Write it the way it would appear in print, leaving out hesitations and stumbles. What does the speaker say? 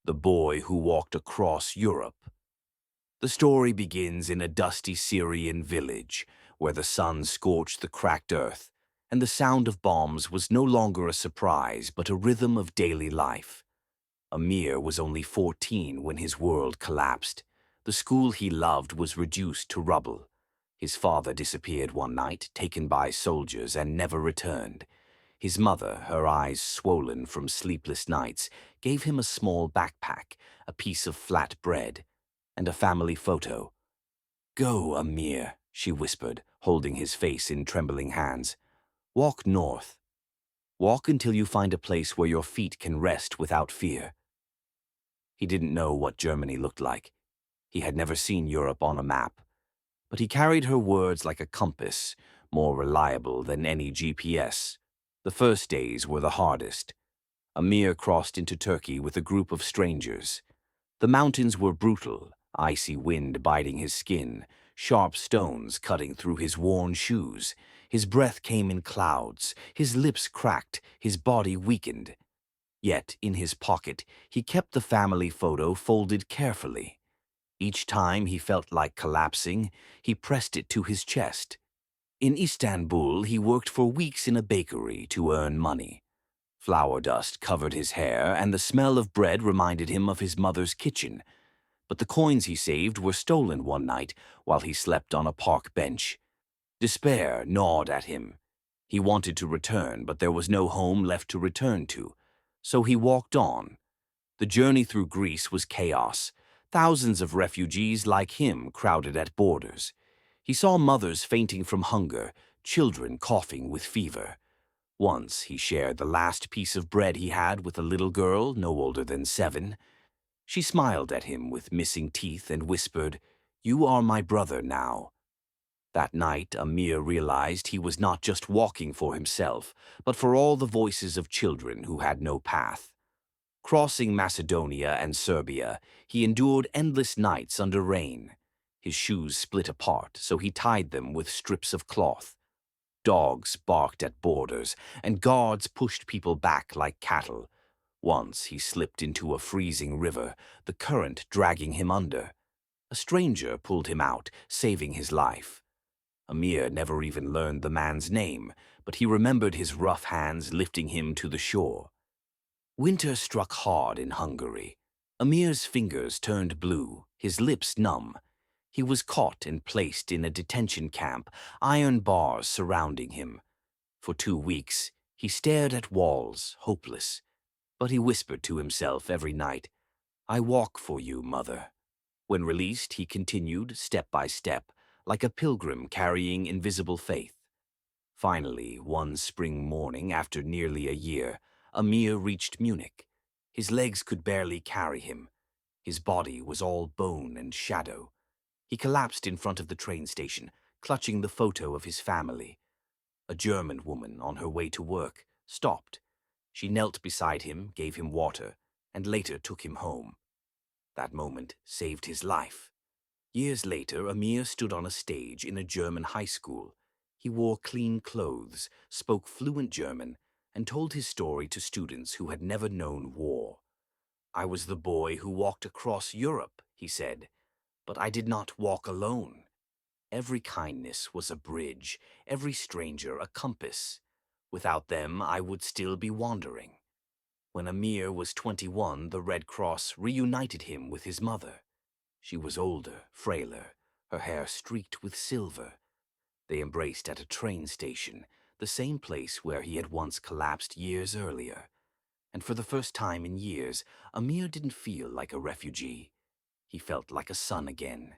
The Boy Who Walked Across Europe. The story begins in a dusty Syrian village where the sun scorched the cracked earth, and the sound of bombs was no longer a surprise but a rhythm of daily life. Amir was only 14 when his world collapsed. The school he loved was reduced to rubble. His father disappeared one night, taken by soldiers, and never returned. His mother, her eyes swollen from sleepless nights, gave him a small backpack, a piece of flat bread, and a family photo. "Go, Amir," she whispered, holding his face in trembling hands. "Walk north. Walk until you find a place where your feet can rest without fear." He didn't know what Germany looked like. He had never seen Europe on a map. But he carried her words like a compass, more reliable than any GPS. The first days were the hardest. Amir crossed into Turkey with a group of strangers. The mountains were brutal, icy wind biting his skin, sharp stones cutting through his worn shoes. His breath came in clouds, his lips cracked, his body weakened. Yet, in his pocket, he kept the family photo folded carefully. Each time he felt like collapsing, he pressed it to his chest. In Istanbul, he worked for weeks in a bakery to earn money. Flour dust covered his hair, and the smell of bread reminded him of his mother's kitchen. But the coins he saved were stolen one night while he slept on a park bench. Despair gnawed at him. He wanted to return, but there was no home left to return to. So he walked on. The journey through Greece was chaos. Thousands of refugees like him crowded at borders. He saw mothers fainting from hunger, children coughing with fever. Once he shared the last piece of bread he had with a little girl no older than 7. She smiled at him with missing teeth and whispered, "You are my brother now." That night, Amir realized he was not just walking for himself, but for all the voices of children who had no path. Crossing Macedonia and Serbia, he endured endless nights under rain. His shoes split apart, so he tied them with strips of cloth. Dogs barked at borders, and guards pushed people back like cattle. Once he slipped into a freezing river, the current dragging him under. A stranger pulled him out, saving his life. Amir never even learned the man's name, but he remembered his rough hands lifting him to the shore. Winter struck hard in Hungary. Amir's fingers turned blue, his lips numb. He was caught and placed in a detention camp, iron bars surrounding him. For 2 weeks, he stared at walls, hopeless. But he whispered to himself every night, "I walk for you, mother." When released, he continued, step by step, like a pilgrim carrying invisible faith. Finally, one spring morning after nearly a year, Amir reached Munich. His legs could barely carry him. His body was all bone and shadow. He collapsed in front of the train station, clutching the photo of his family. A German woman on her way to work stopped. She knelt beside him, gave him water, and later took him home. That moment saved his life. Years later, Amir stood on a stage in a German high school. He wore clean clothes, spoke fluent German, and told his story to students who had never known war. "I was the boy who walked across Europe," he said, "but I did not walk alone. Every kindness was a bridge, every stranger a compass. Without them, I would still be wandering." When Amir was 21, the Red Cross reunited him with his mother. She was older, frailer, her hair streaked with silver. They embraced at a train station, the same place where he had once collapsed years earlier. And for the first time in years, Amir didn't feel like a refugee. He felt like a son again.